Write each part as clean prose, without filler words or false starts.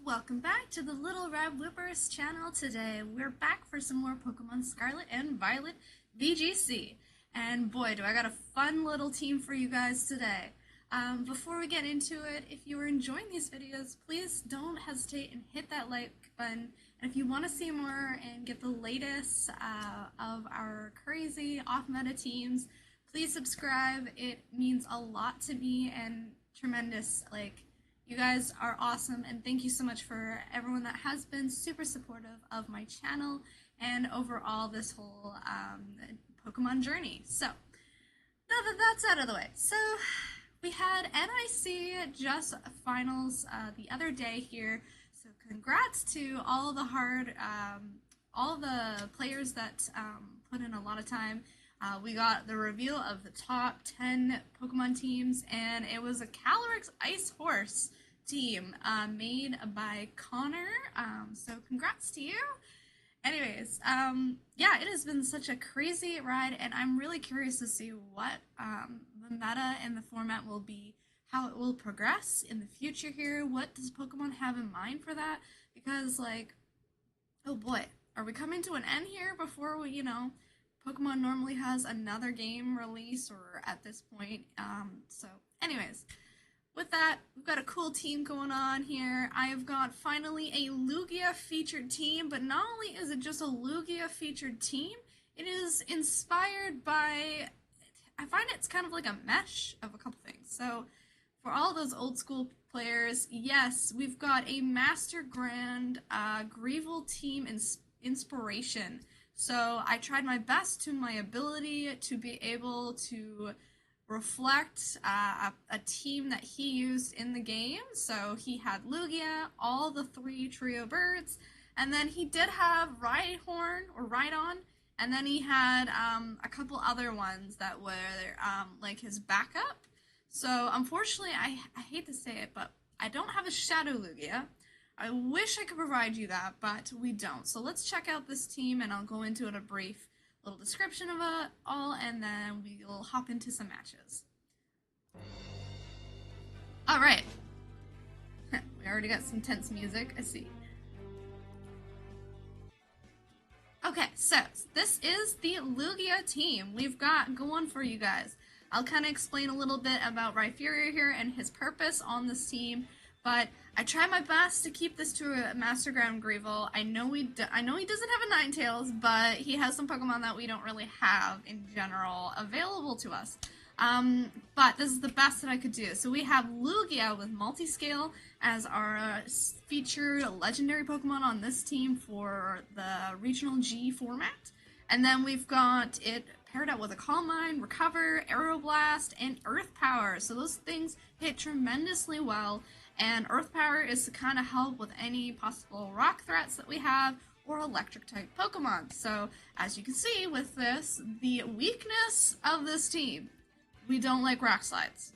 welcome back to the Little Red Whippers channel today. We're back for some more Pokemon Scarlet and Violet VGC. And boy, do I got a fun little team for you guys today. Before we get into it, if you are enjoying these videos, please don't hesitate and hit that like button. And if you want to see more and get the latest of our crazy off-meta teams, please subscribe. It means a lot to me and tremendous, you guys are awesome, and thank you so much for everyone that has been super supportive of my channel and overall this whole Pokemon journey. So, now that that's out of the way, so we had NIC just finals the other day here, so congrats to all the all the players that put in a lot of time. We got the reveal of the top 10 Pokemon teams, and it was a Calyrex Ice Horse team made by Connor, so congrats to you. Anyways, yeah, it has been such a crazy ride, and I'm really curious to see what the meta and the format will be, how it will progress in the future here. What does Pokemon have in mind for that? Because, oh boy, are we coming to an end here before we, Pokemon normally has another game release, or at this point, so anyways, with that, we've got a cool team going on here. I have got finally a Lugia featured team, but not only is it just a Lugia featured team, it is inspired by, I find it's kind of like a mesh of a couple things. So for all those old school players, yes, we've got a Master Grand Greevil team inspiration. So I tried my best to my ability to be able to reflect a team that he used in the game. So he had Lugia, all the 3 trio birds, and then he did have Rhyhorn or Rhydon, and then he had a couple other ones that were like his backup. So unfortunately, I hate to say it, but I don't have a Shadow Lugia. I wish I could provide you that, but we don't. So let's check out this team, and I'll go into it a brief little description of it all, and then we'll hop into some matches. Alright. We already got some tense music, I see. Okay, so this is the Lugia team we've got going for you guys. I'll kind of explain a little bit about Rhyhorn here and his purpose on this team, but I try my best to keep this to a Master Ground Greevil. I know he doesn't have a Ninetales, but he has some Pokemon that we don't really have in general available to us. But this is the best that I could do. So we have Lugia with Multiscale as our featured legendary Pokemon on this team for the Regional G format. And then we've got it paired up with a Calm Mind, Recover, Aeroblast, and Earth Power. So those things hit tremendously well. And Earth Power is to kind of help with any possible rock threats that we have, or electric type Pokemon. So as you can see with this, the weakness of this team, we don't like rock slides.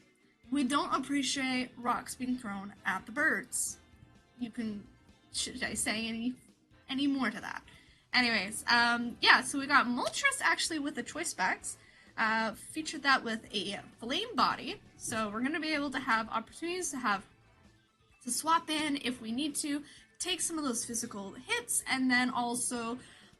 We don't appreciate rocks being thrown at the birds. Should I say any more to that? Anyways, yeah, so we got Moltres actually with the Choice Specs. Featured that with a Flame Body. So we're going to be able to have opportunities to swap in if we need to, take some of those physical hits, and then also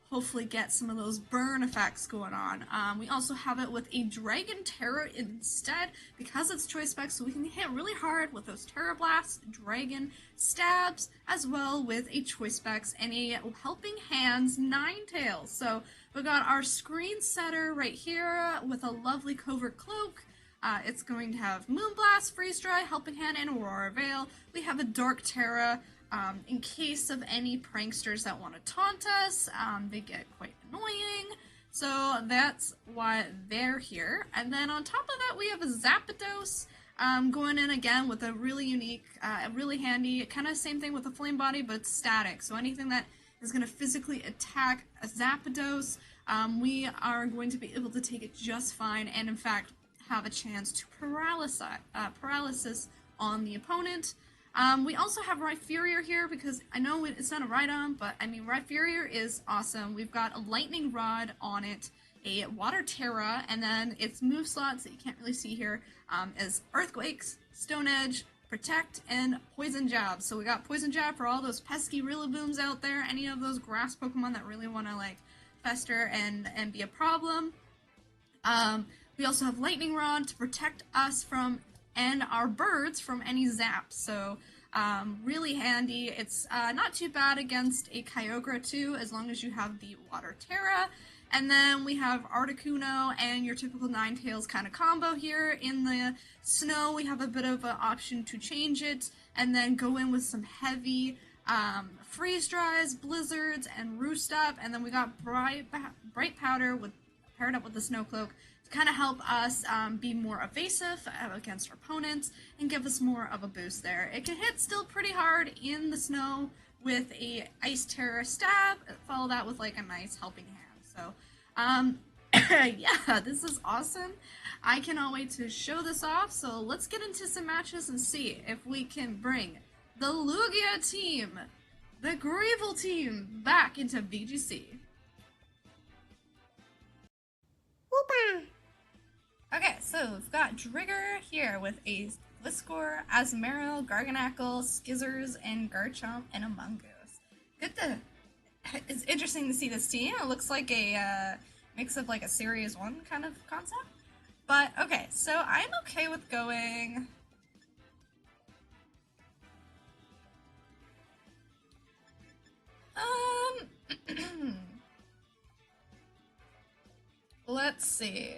hopefully get some of those burn effects going on. We also have it with a Dragon Terra instead, because it's Choice Specs, so we can hit really hard with those Terra Blasts, Dragon Stabs, as well with a Choice Specs and a Helping Hands Ninetales. So we got our screen setter right here with a lovely Covert Cloak. It's going to have Moonblast, Freeze Dry, Helping Hand, and Aurora Veil. We have a Dark Terra in case of any pranksters that want to taunt us. They get quite annoying, so that's why they're here. And then on top of that, we have a Zapdos going in again with a really unique, really handy, kind of same thing with the Flame Body, but it's static. So anything that is going to physically attack a Zapdos, we are going to be able to take it just fine, and in fact, have a chance to paralysis on the opponent. We also have Rhyhorn here, because I know it's not a Rhydon, but I mean, Rhyhorn is awesome. We've got a Lightning Rod on it, a Water Terra, and then its move slots that you can't really see here is Earthquakes, Stone Edge, Protect, and Poison Jab. So we got Poison Jab for all those pesky Rillabooms out there, any of those grass Pokemon that really want to like fester and be a problem. We also have Lightning Rod to protect us from and our birds from any zaps. So really handy. It's not too bad against a Kyogre too, as long as you have the Water Terra. And then we have Articuno and your typical Ninetales kind of combo here. In the snow, we have a bit of an option to change it, and then go in with some heavy freeze dries, blizzards, and roost up. And then we got bright powder paired up with the snow cloak to kind of help us be more evasive against our opponents and give us more of a boost there. It can hit still pretty hard in the snow with a Ice Terror stab. Follow that with like a nice helping hand. So, yeah, this is awesome. I cannot wait to show this off. So let's get into some matches and see if we can bring the Lugia team, the Greevil team, back into VGC. Whoopa! Okay, so we've got Drigger here with a Gliscor, Azumarill, Garganacl, Skizzers, and Garchomp, and a Mongoose. It's interesting to see this team. It looks like a mix of like a Series 1 kind of concept. But, okay, so I'm okay with going... let's see.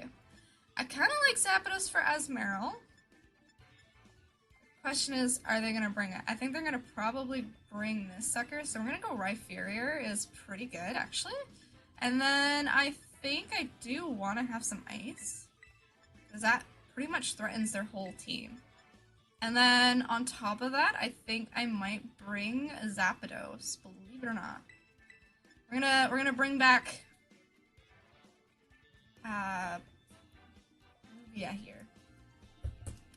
I kind of like Zapdos for Azumarill. Question is, are they going to bring it? I think they're going to probably bring this sucker, so we're going to go Rhyperior is pretty good, actually. And then I think I do want to have some Ice, because that pretty much threatens their whole team. And then on top of that, I think I might bring Zapdos, believe it or not. We're gonna bring back Lugia here.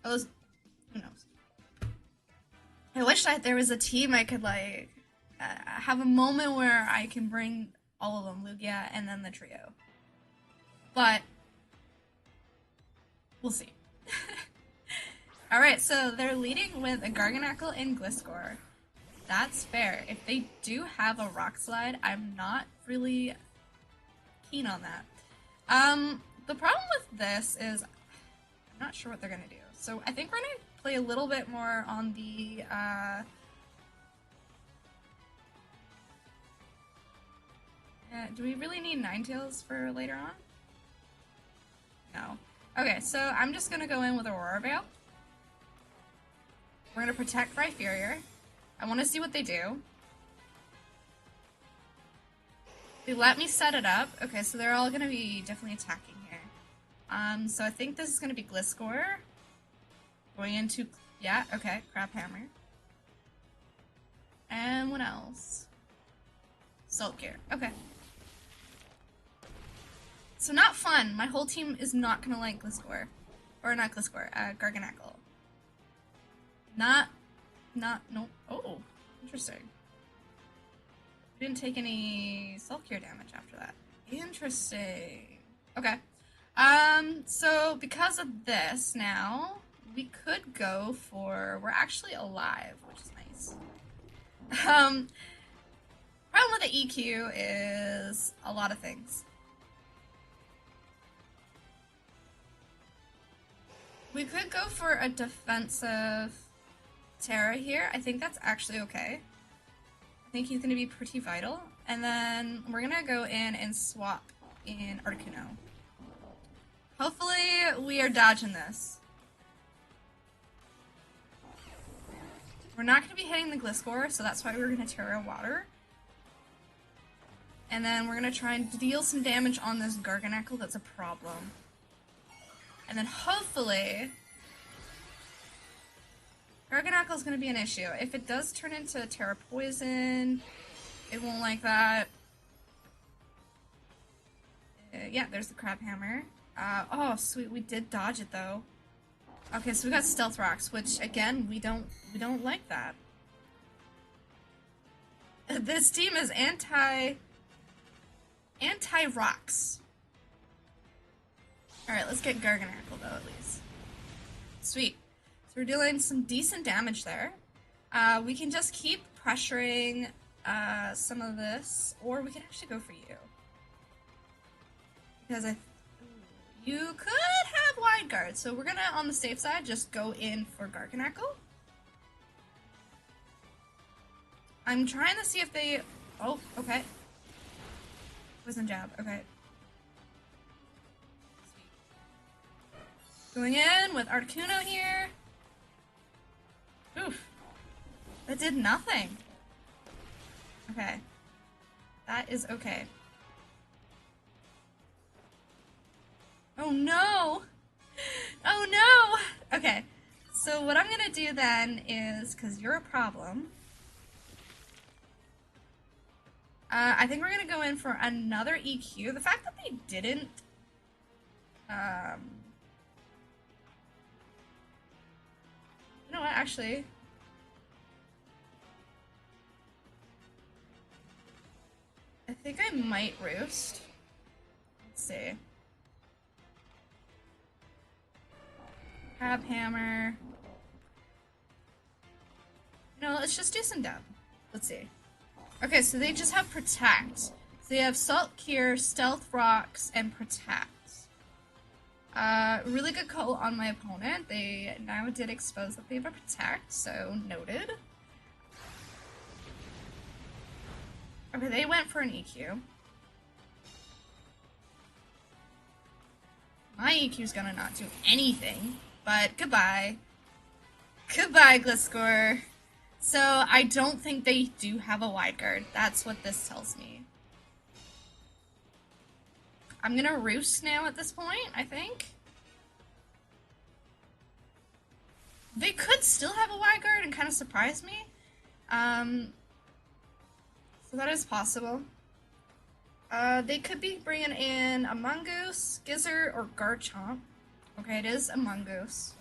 Oh, who knows? I wish that there was a team I could like have a moment where I can bring all of them, Lugia and then the trio. But we'll see. Alright, so they're leading with a Garganacl and Gliscor. That's fair. If they do have a Rock Slide, I'm not really keen on that. The problem with this is I'm not sure what they're going to do. So I think we're going to play a little bit more on the do we really need Ninetales for later on? No. Okay, so I'm just going to go in with Aurora Veil. We're going to protect Rhyperior. I want to see what they do. They let me set it up. Okay, so they're all going to be definitely attacking here. So I think this is going to be Gliscor. Going into... Yeah, okay, Crab Hammer. And what else? Salt Gear. Okay. So not fun. My whole team is not going to like Gliscor. Or not Gliscor, Garganacl. No. Oh, interesting. Didn't take any self-cure damage after that. Interesting. Okay. So because of this now, we could go for... We're actually alive, which is nice. Problem with the EQ is a lot of things. We could go for a defensive Terra here. I think that's actually okay. I think he's going to be pretty vital. And then we're going to go in and swap in Articuno. Hopefully we are dodging this. We're not going to be hitting the Gliscor, so that's why we're going to Terra Water. And then we're going to try and deal some damage on this Garganacl that's a problem. And then hopefully... Garganacl is going to be an issue. If it does turn into Terra Poison, it won't like that. Yeah, there's the Crab Hammer. Oh, sweet, we did dodge it though. Okay, so we got Stealth Rocks, which again, we don't like that. This team is anti-rocks. Alright, let's get Garganacl though, at least. Sweet. So we're dealing some decent damage there. We can just keep pressuring some of this, or we can actually go for you. Because you could have wide guard, so we're gonna, on the safe side, just go in for Garganacl. I'm trying to see if they... Oh, okay. Poison jab, okay. Going in with Articuno here. Oof. That did nothing. Okay. That is okay. Oh no! Oh no! Okay. So what I'm gonna do then is, because you're a problem, I think we're gonna go in for another EQ. The fact that they didn't, you know what, actually, I think I might roost. Let's see. Crab Hammer. No, let's just do some dub. Let's see. Okay, so they just have Protect. So they have Salt Cure, Stealth Rocks, and Protect. Really good call on my opponent. They now did expose that they have a Protect, so noted. Okay, they went for an EQ. My EQ's gonna not do anything, but goodbye. Goodbye, Gliscor. So, I don't think they do have a wide guard. That's what this tells me. I'm gonna roost now at this point, I think. They could still have a wide guard and kind of surprise me. So that is possible. They could be bringing in a Mongoose, Gizzard, or Garchomp. Okay, it is a Mongoose.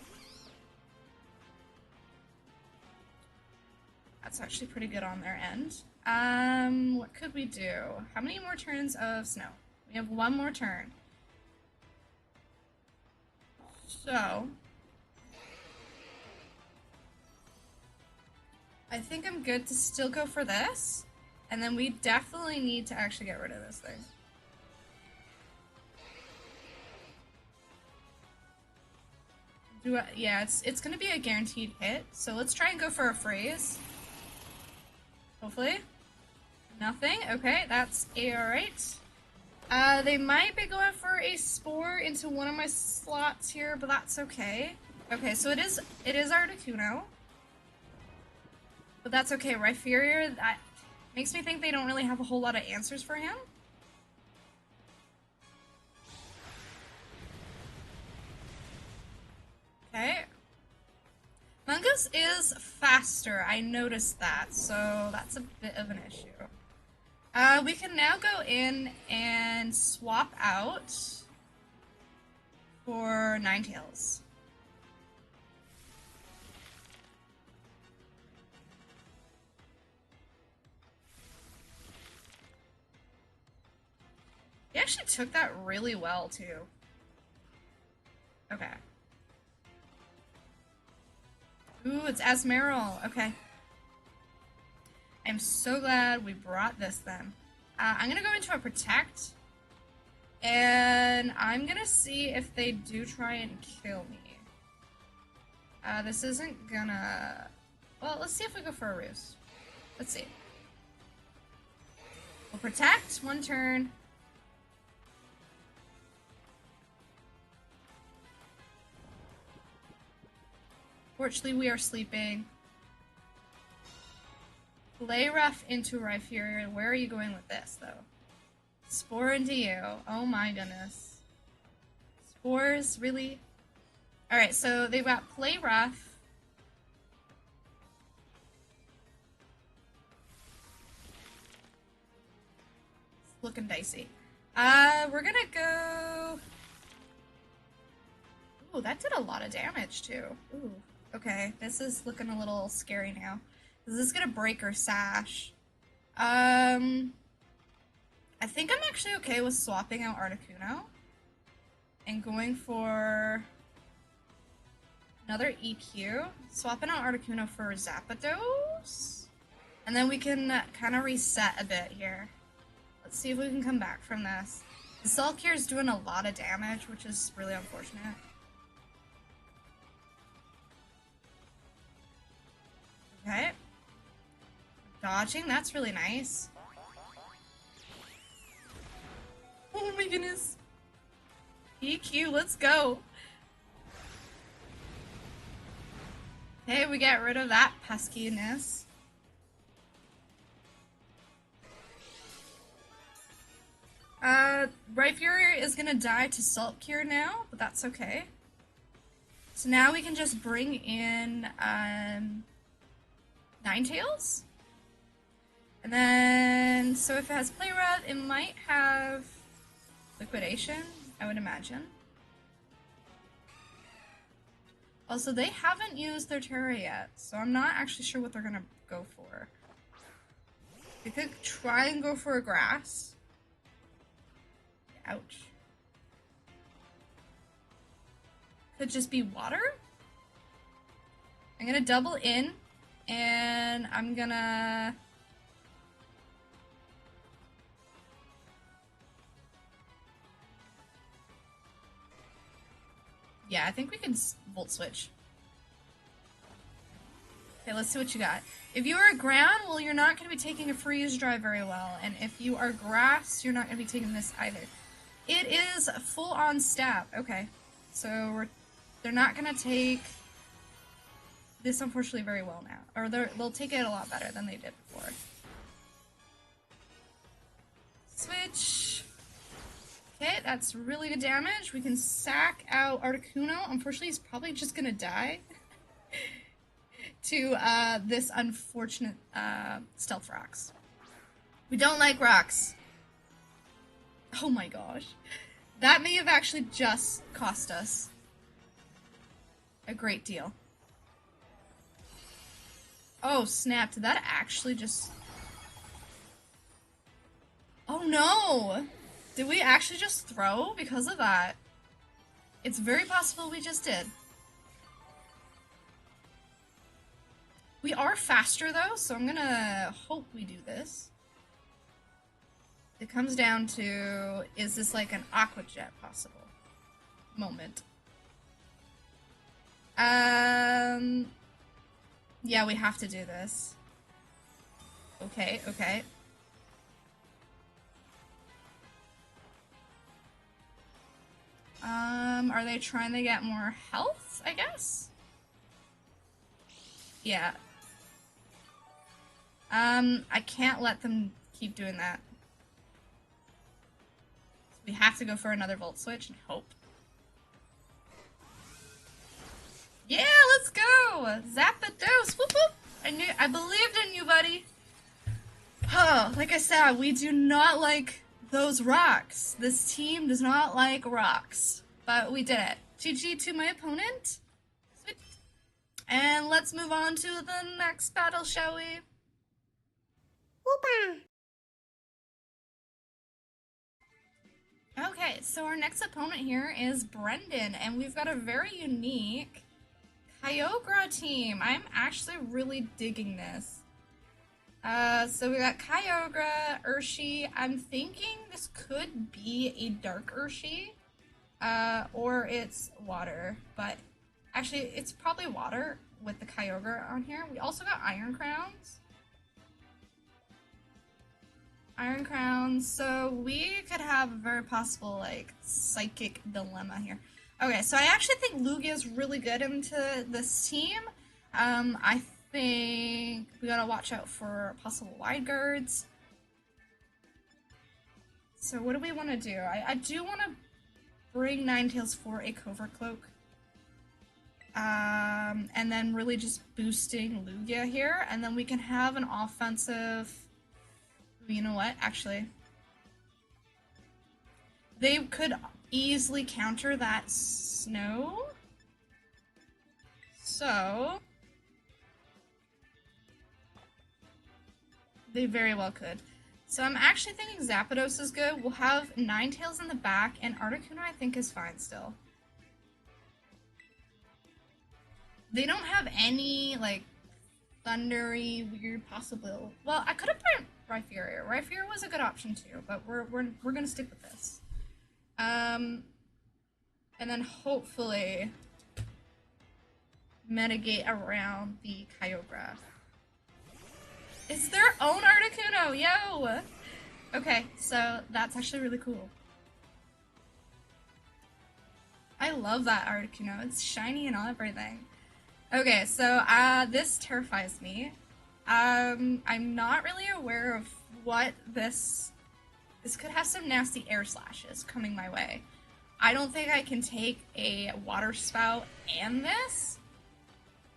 That's actually pretty good on their end. What could we do? How many more turns of snow? We have one more turn. So, I think I'm good to still go for this. And then we definitely need to actually get rid of this thing. Yeah, it's gonna be a guaranteed hit. So let's try and go for a freeze. Hopefully. Nothing. Okay, that's alright. They might be going for a Spore into one of my slots here, but that's okay. Okay, so it is Articuno. But that's okay. Rhyperior, that makes me think they don't really have a whole lot of answers for him. Okay. Mongoose is faster, I noticed that, so that's a bit of an issue. We can now go in and swap out for Ninetales. He actually took that really well, too. Okay. Ooh, it's Asmeral. Okay. I'm so glad we brought this then. I'm gonna go into a Protect. And I'm gonna see if they do try and kill me. This isn't gonna... Well, let's see if we go for a Roost. Let's see. We'll Protect, one turn. Fortunately, we are sleeping. Play rough into Rhyperior. Where are you going with this, though? Spore into you. Oh my goodness. Spores, really? Alright, so they've got Play rough. It's looking dicey. We're gonna go... Ooh, that did a lot of damage, too. Ooh. Okay, this is looking a little scary now. Is this gonna break her sash? I think I'm actually okay with swapping out Articuno and going for Another EQ. Swapping out Articuno for Zapdos. And then we can kind of reset a bit here. Let's see if we can come back from this. The Sulkier is doing a lot of damage, which is really unfortunate. Okay. Dodging, that's really nice. Oh my goodness. EQ, let's go. Okay, we get rid of that peskiness. Rhyperior is gonna die to Salt Cure now, but that's okay. So now we can just bring in Ninetales. And then, so if it has Play Rough, it might have Liquidation, I would imagine. Also, they haven't used their Terra yet, so I'm not actually sure what they're gonna go for. They could try and go for a Grass. Ouch. Could just be Water. I'm gonna double in, and I'm gonna... Yeah, I think we can Volt Switch. Okay, let's see what you got. If you are ground, well, you're not going to be taking a Freeze Dry very well. And if you are grass, you're not going to be taking this either. It is full-on stab. Okay, so they're not going to take this, unfortunately, very well now. Or they'll take it a lot better than they did before. Switch. Okay, that's really good damage. We can sack out Articuno. Unfortunately, he's probably just gonna die to this unfortunate Stealth Rocks. We don't like rocks. Oh my gosh. That may have actually just cost us a great deal. Oh snap, did that actually just... Oh no! Did we actually just throw because of that? It's very possible we just did. We are faster though, so I'm gonna hope we do this. It comes down to, is this like an Aqua Jet possible moment? Yeah, we have to do this. Okay, okay. Are they trying to get more health, I guess? Yeah. I can't let them keep doing that. We have to go for another Volt Switch and hope. Yeah, let's go! Zapdos! Whoop whoop! I believed in you, buddy! Oh, like I said, we do not like those rocks. This team does not like rocks. But we did it. GG to my opponent. Sweet. And let's move on to the next battle, shall we? Whoopa! Okay, so our next opponent here is Brendan, and we've got a very unique Kyogre team. I'm actually really digging this. So we got Kyogre, Urshi. I'm thinking this could be a Dark Urshi, or it's Water, but actually it's probably Water with the Kyogre on here. We also got Iron Crowns. Iron Crowns, so we could have a very possible, like, Psychic Dilemma here. Okay, so I actually think Lugia is really good into this team. I think we gotta watch out for possible wide guards. So what do we want to do? I do want to bring Ninetales for a Covert Cloak. And then really just boosting Lugia here, and then we can have an offensive... You know what? Actually, they could easily counter that snow. So they very well could. So I'm actually thinking Zapdos is good. We'll have Ninetales in the back, and Articuno I think is fine still. They don't have any, like, thundery, weird possible. Well, I could have put Rhyperior. Rhyperior was a good option too, but we're gonna stick with this. And then hopefully mitigate around the Kyogre. It's their own Articuno, yo! Okay, so that's actually really cool. I love that Articuno. It's shiny and all everything. Okay, so this terrifies me. I'm not really aware of what this could have some nasty air slashes coming my way. I don't think I can take a water spout and this.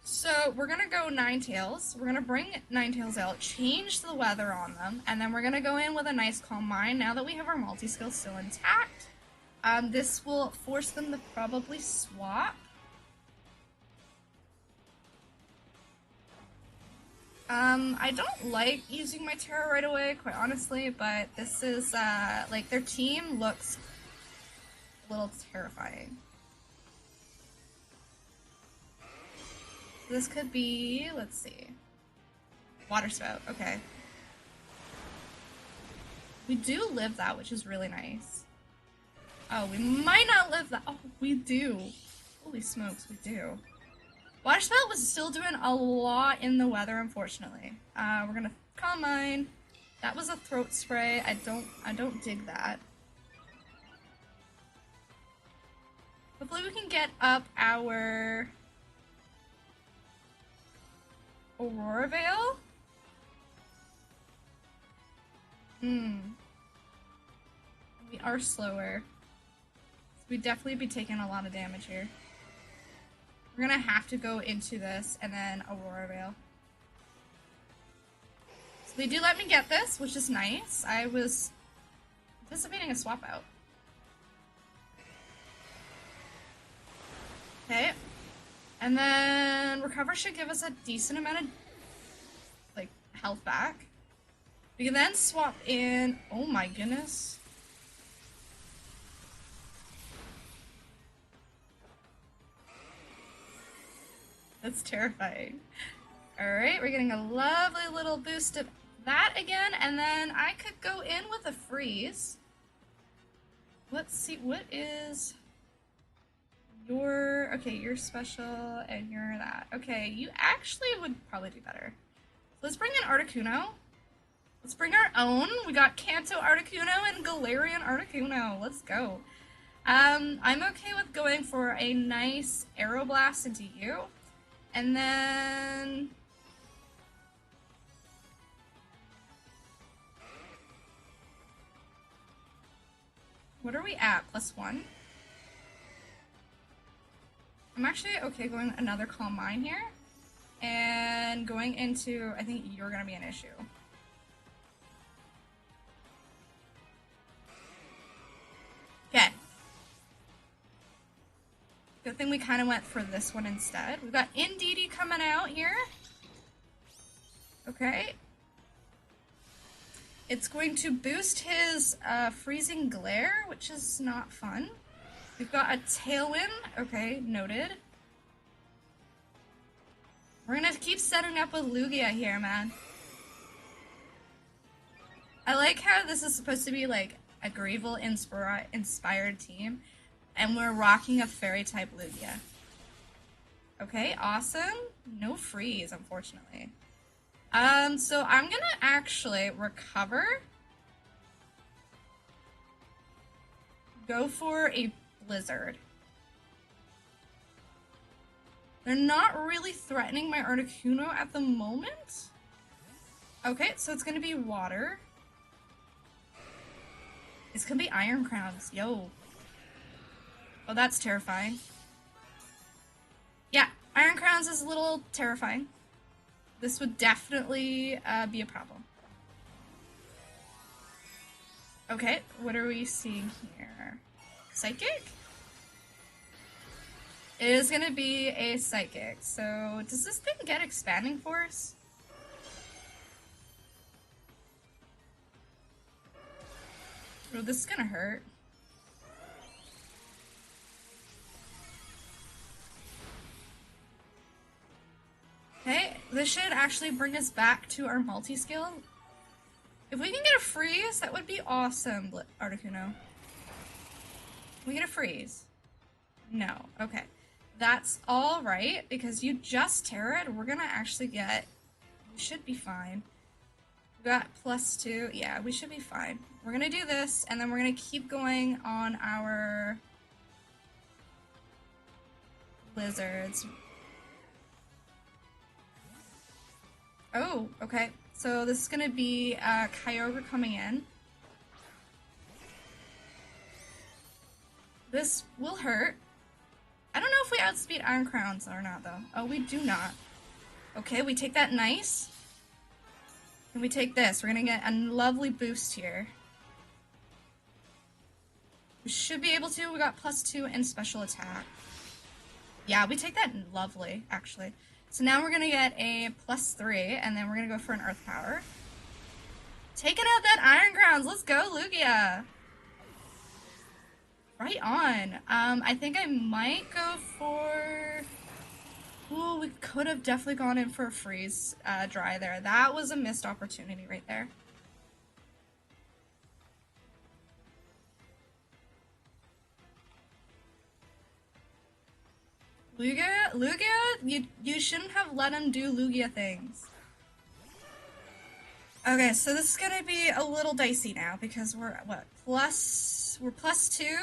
So we're gonna go Ninetales. We're gonna bring Ninetales out, change the weather on them, and then we're gonna go in with a nice Calm Mind now that we have our multi-skill still intact. This will force them to probably swap. I don't like using my Terra right away, quite honestly, but this is, like, their team looks a little terrifying. This could be, let's see, Water Spout, okay. We do live that, which is really nice. Oh, we might not live that. Oh, we do. Holy smokes, we do. Water Spout was still doing a lot in the weather, unfortunately. We're gonna Calm Mind. That was a throat spray. I don't dig that. Hopefully we can get up our Aurora Veil? We are slower. So we'd definitely be taking a lot of damage here. We're gonna have to go into this and then Aurora Veil. So they do let me get this, which is nice. I was anticipating a swap out. Okay. And then Recover should give us a decent amount of, like, health back. We can then swap in... Oh my goodness. That's terrifying. Alright, we're getting a lovely little boost of that again, and then I could go in with a freeze. Let's see, what is... Okay, you're special, and you're that. Okay, you actually would probably do better. Let's bring in Articuno. Let's bring our own. We got Kanto Articuno and Galarian Articuno. Let's go. I'm okay with going for a nice Aeroblast into you. And then... What are we at? +1? I'm actually okay going another Calm Mind here. And going into... I think you're going to be an issue. Okay. Good thing we kind of went for this one instead. We've got Indeedee coming out here. Okay. It's going to boost his Freezing Glare, which is not fun. We've got a Tailwind. Okay, noted. We're gonna keep setting up with Lugia here, man. I like how this is supposed to be like a Greevil inspired team, and we're rocking a Fairy-type Lugia. Okay, awesome. No freeze, unfortunately. So I'm gonna actually recover. Go for a Blizzard. They're not really threatening my Articuno at the moment. Okay, so it's gonna be water. It's gonna be Iron Crowns, yo. Oh, that's terrifying. Yeah, Iron Crowns is a little terrifying. This would definitely be a problem. Okay, what are we seeing here? Psychic? It is gonna be a Psychic. So, does this thing get Expanding Force? Oh, this is gonna hurt. Okay, this should actually bring us back to our multi-skill. If we can get a freeze, that would be awesome, Articuno. Can we get a freeze? No. Okay. That's alright, because you just terrored. We're gonna actually get... We should be fine. We got +2. Yeah, we should be fine. We're gonna do this, and then we're gonna keep going on our... lizards. Oh, okay. So this is gonna be Kyogre coming in. This will hurt. I don't know if we outspeed Iron Crowns or not, though. Oh, we do not. Okay, we take that nice. And we take this. We're gonna get a lovely boost here. We should be able to. We got +2 in special attack. Yeah, we take that lovely, actually. So now we're gonna get a +3, and then we're gonna go for an Earth Power. Taking out that Iron Grounds. Let's go, Lugia. Right on. I think I might go for... Ooh, we could have definitely gone in for a freeze dry there. That was a missed opportunity right there. Lugia, you shouldn't have let him do Lugia things. Okay, so this is gonna be a little dicey now because we're what we're +2.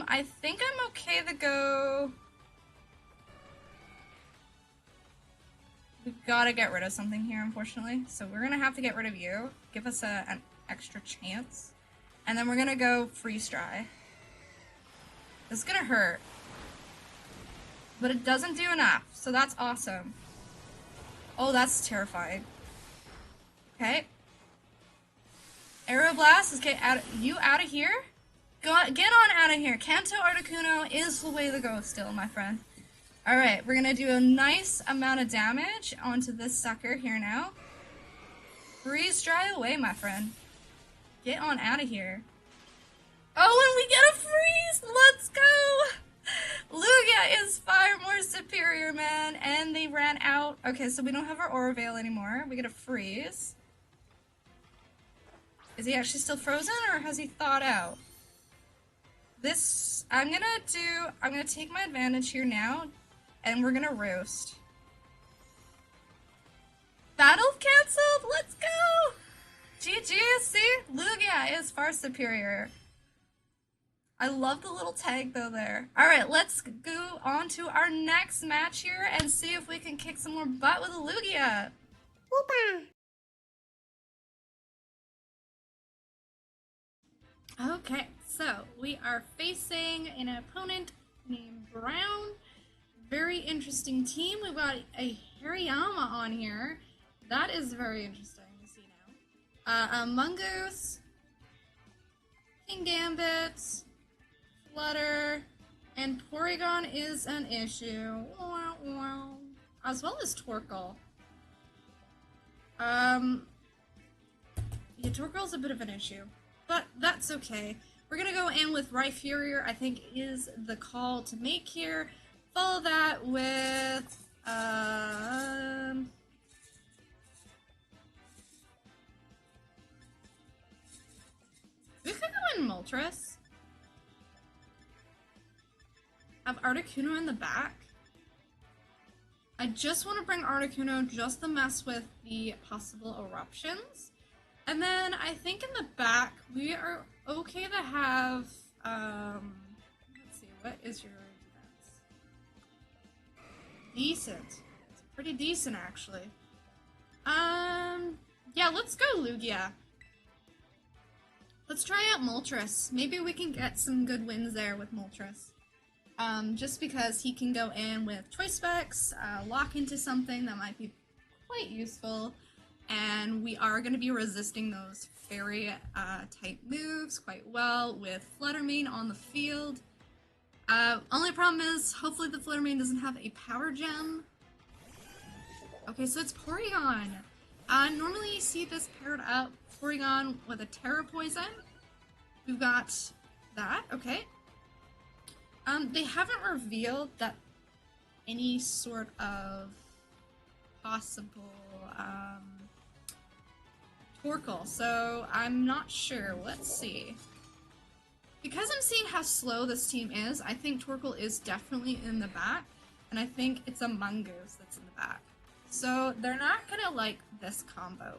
I think I'm okay to go. We've got to get rid of something here, unfortunately. So we're gonna have to get rid of you. Give us an extra chance, and then we're gonna go freeze dry. It's gonna hurt, but it doesn't do enough, so that's awesome. Oh, that's terrifying. Okay. Aeroblast is get you out of here. Get on out of here. Kanto Articuno is the way to go still, my friend. Alright, we're gonna do a nice amount of damage onto this sucker here now. Freeze dry away, my friend. Get on out of here. Oh, and we get a freeze! Let's go! Lugia is far more superior, man. And they ran out. Okay, so we don't have our Aura Veil anymore. We get a freeze. Is he actually still frozen, or has he thawed out? This, I'm gonna take my advantage here now, and we're gonna roast. Battle canceled! Let's go! GG, see? Lugia is far superior. I love the little tag though there. Alright, let's go on to our next match here and see if we can kick some more butt with a Lugia. Whoopa! Okay, so we are facing an opponent named Brown. Very interesting team. We've got a Hariyama on here. That is very interesting to see now. Mungoose, King Gambit, Flutter, and Porygon is an issue. As well as Torkoal. Yeah, Torkoal's a bit of an issue. But that's okay. We're gonna go in with Rhyperior, I think is the call to make here. Follow that with, we could go in Moltres. Have Articuno in the back. I just want to bring Articuno just to mess with the possible eruptions. And then I think in the back, we are okay to have, let's see, what is your defense? Decent. It's pretty decent, actually. Yeah, let's go Lugia. Let's try out Moltres. Maybe we can get some good wins there with Moltres. Just because he can go in with Choice Specs, lock into something that might be quite useful. And we are going to be resisting those fairy type moves quite well with Flutter Mane on the field. Only problem is, hopefully the Flutter Mane doesn't have a power gem. Okay, so it's Porygon. Normally you see this paired up, Porygon with a Terra Poison. We've got that, okay. They haven't revealed that any sort of possible Torkoal, so I'm not sure. Let's see. Because I'm seeing how slow this team is, I think Torkoal is definitely in the back, and I think it's a Mongoose that's in the back. So they're not gonna like this combo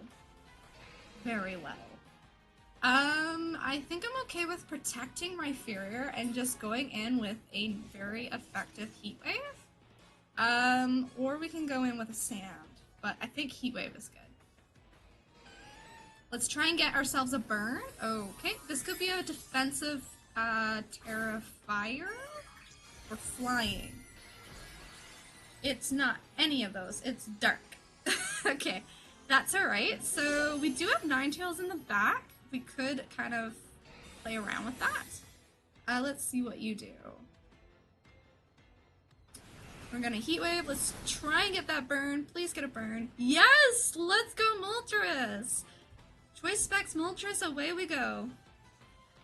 very well. I think I'm okay with protecting my Furrier and just going in with a very effective Heat Wave. Or we can go in with a Sand, but I think Heat Wave is good. Let's try and get ourselves a burn. Okay, this could be a defensive Terrifier or flying. It's not any of those, it's dark. Okay, that's alright. So we do have Ninetales in the back. We could kind of play around with that. Let's see what you do. We're gonna Heat Wave. Let's try and get that burn. Please get a burn. Yes! Let's go Moltres! Choice Specs Moltres, away we go.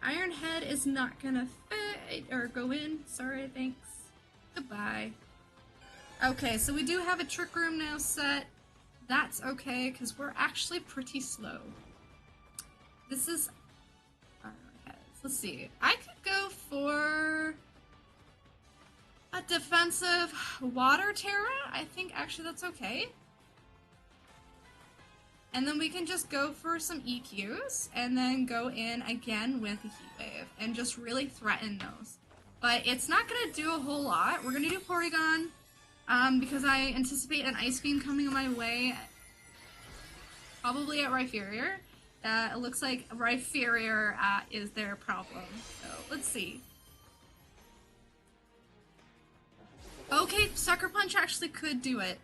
Iron Head is not gonna fit, or go in. Sorry, thanks. Goodbye. Okay, so we do have a Trick Room now set. That's okay, because we're actually pretty slow. This is Iron Heads. Let's see. I could go for a defensive Water Terra. I think actually that's okay. And then we can just go for some EQs, and then go in again with a Heat Wave, and just really threaten those. But it's not going to do a whole lot. We're going to do Porygon, because I anticipate an Ice Beam coming my way, probably at Rhyperior. It looks like Rhyperior is their problem, so let's see. Okay, Sucker Punch actually could do it.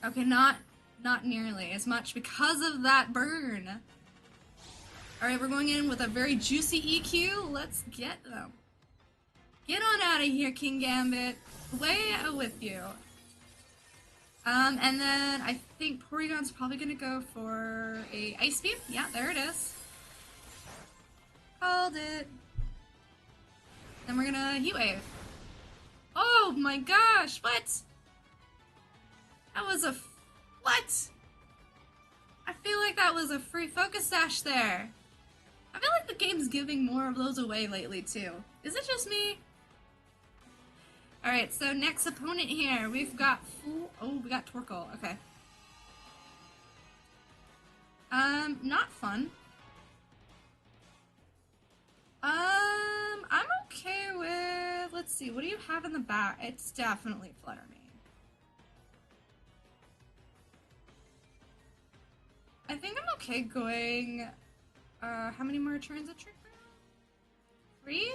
Okay, not nearly as much because of that burn. Alright, we're going in with a very juicy EQ. Let's get them. Get on out of here, King Gambit. Away with you. And then I think Porygon's probably gonna go for a Ice Beam. Yeah, there it is. Called it. Then we're gonna Heat Wave. Oh my gosh, what? That was a... What? I feel like that was a free Focus Sash there. I feel like the game's giving more of those away lately too. Is it just me? Alright, so next opponent here, we've got we got Torkoal, okay. Not fun. I'm okay with, let's see, what do you have in the back? It's definitely Flutter Mane. I think I'm okay going, how many more turns at Trick Room? 3?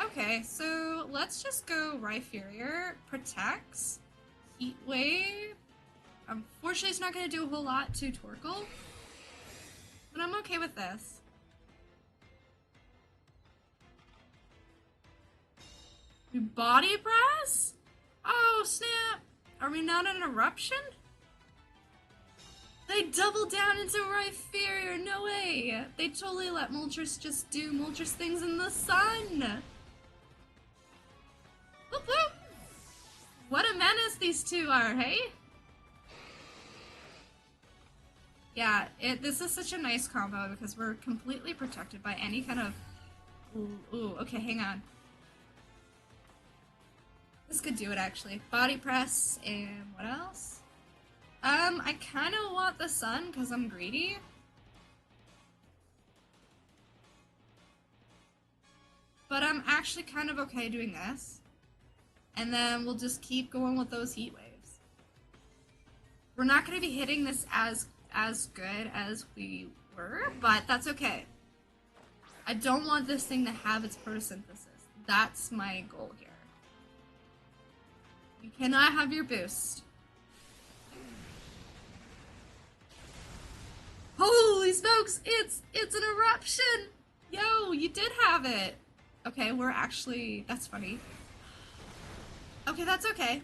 Okay, so let's just go Rhyperior, protects, Heat Wave. Unfortunately, it's not going to do a whole lot to Torkoal, but I'm okay with this. We Body Press? Oh, snap! Are we not in Eruption? They double down into Rhyperior, no way! They totally let Moltres just do Moltres things in the sun! Whoop whoop! What a menace these two are, hey? Yeah, this is such a nice combo because we're completely protected by any kind of... Ooh, okay, hang on. This could do it, actually. Body Press, and what else? I kind of want the sun because I'm greedy. But I'm actually kind of okay doing this. And then we'll just keep going with those Heat Waves. We're not going to be hitting this as good as we were, but that's okay. I don't want this thing to have its photosynthesis. That's my goal here. You cannot have your boost. Holy smokes, it's an eruption! Yo, you did have it! Okay, we're actually, that's funny. Okay, that's okay.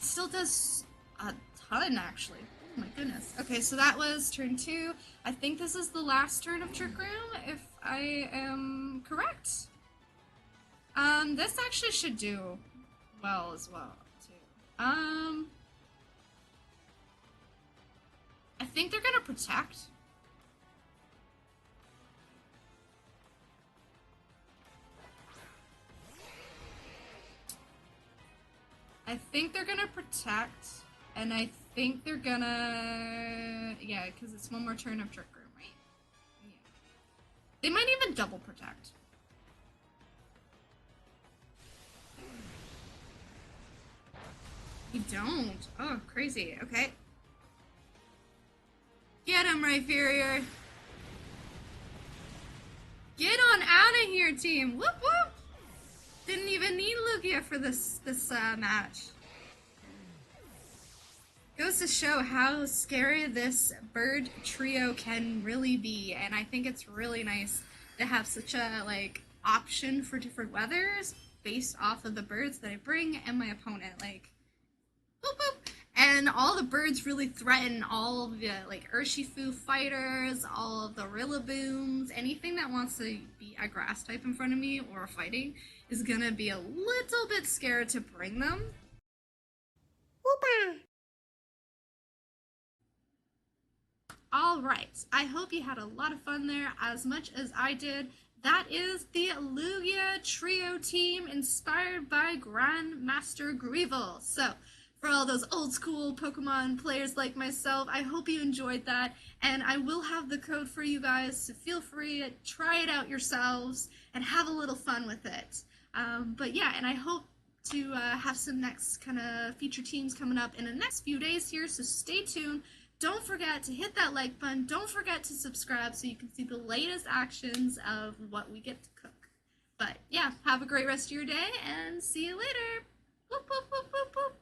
Still does a ton, actually. Oh my goodness. Okay, so that was turn 2. I think this is the last turn of Trick Room, if I am correct. This actually should do well as well, too. I think they're gonna protect. I think they're gonna protect, and I think they're gonna... Yeah, because it's one more turn of Trick Room, right? Yeah. They might even double protect. You don't? Oh, crazy. Okay. Get him, Rhyperior. Get on out of here, team. Whoop whoop. Didn't even need Lugia for this match. Goes to show how scary this bird trio can really be, and I think it's really nice to have such a like option for different weathers based off of the birds that I bring and my opponent. Like, boop boop. And all the birds really threaten all of the like Urshifu fighters, all of the Rillabooms, anything that wants to be a grass type in front of me or fighting is gonna be a little bit scared to bring them. Whoopa! Alright, I hope you had a lot of fun there, as much as I did. That is the Lugia Trio team inspired by Grandmaster Greevil. So, for all those old school Pokemon players like myself, I hope you enjoyed that, and I will have the code for you guys, so feel free to try it out yourselves and have a little fun with it. But yeah, and I hope to have some next kind of feature teams coming up in the next few days here, so stay tuned. Don't forget to hit that like button. Don't forget to subscribe so you can see the latest actions of what we get to cook. But yeah, have a great rest of your day and see you later. Boop, boop, boop, boop, boop.